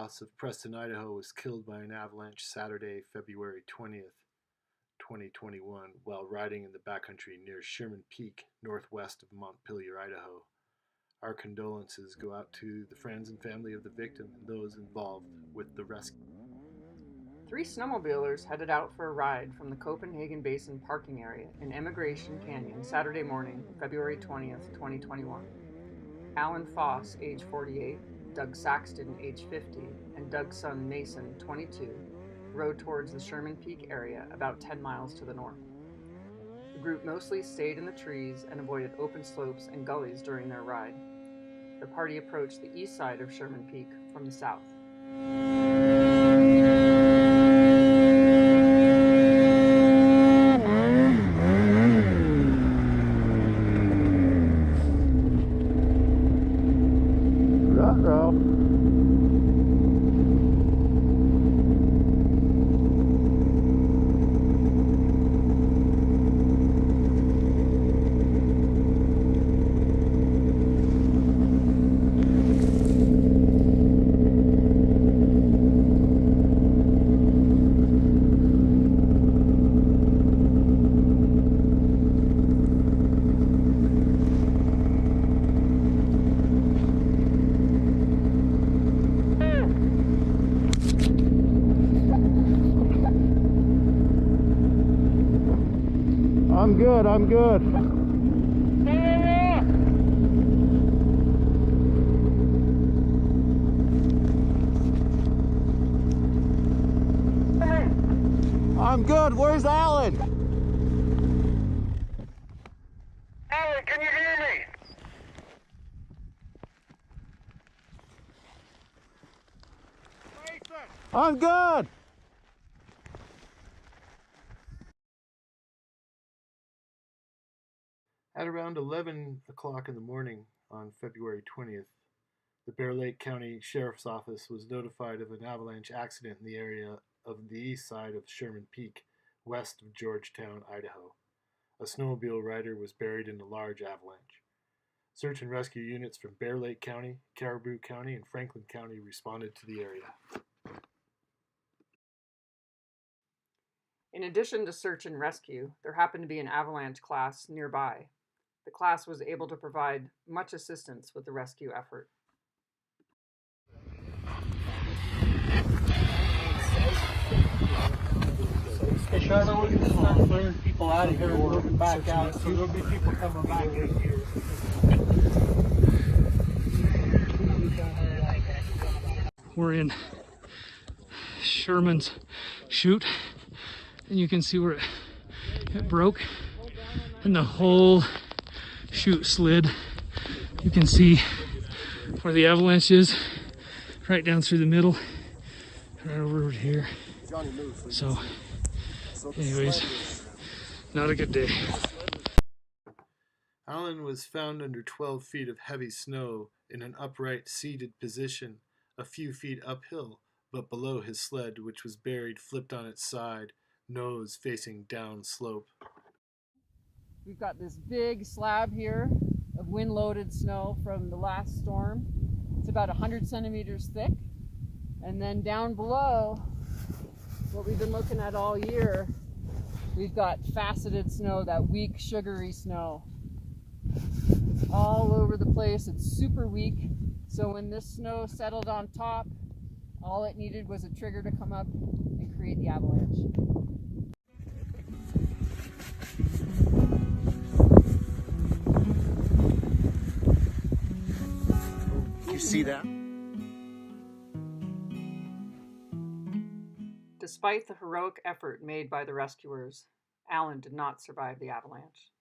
Foss of Preston, Idaho was killed by an avalanche Saturday, February 20th, 2021, while riding in the backcountry near Sherman Peak, northwest of Montpelier, Idaho. Our condolences go out to the friends and family of the victim and those involved with the rescue. 3 snowmobilers headed out for a ride from the Copenhagen Basin parking area in Emigration Canyon Saturday morning, February 20th, 2021. Alan Foss, age 48, Doug Saxton, age 50, and Doug's son Mason, 22, rode towards the Sherman Peak area about 10 miles to the north. The group mostly stayed in the trees and avoided open slopes and gullies during their ride. The party approached the east side of Sherman Peak from the south. I'm good. I'm good. Where's Alan? Alan, can you hear me? I'm good. At around 11 o'clock in the morning on February 20th, the Bear Lake County Sheriff's Office was notified of an avalanche accident in the area of the east side of Sherman Peak, west of Georgetown, Idaho. A snowmobile rider was buried in a large avalanche. Search and rescue units from Bear Lake County, Caribou County, and Franklin County responded to the area. In addition to search and rescue, there happened to be an avalanche class nearby. The class was able to provide much assistance with the rescue effort. Hey, Charlotte, we're just trying to clear people out of here and moving back out, so there'll be people coming back in here. We're in Sherman's chute, and you can see where it broke, and the whole chute slid. You can see where the avalanche is, right down through the middle, right over here. So, anyways, not a good day. Alan was found under 12 feet of heavy snow in an upright seated position a few feet uphill, but below his sled, which was buried flipped on its side, nose facing down slope. We've got this big slab here of wind-loaded snow from the last storm. It's about 100 centimeters thick. And then down below, what we've been looking at all year, we've got faceted snow, that weak, sugary snow. All over the place. It's super weak. So when this snow settled on top, all it needed was a trigger to come up and create the avalanche. You see that? Despite the heroic effort made by the rescuers, Alan did not survive the avalanche.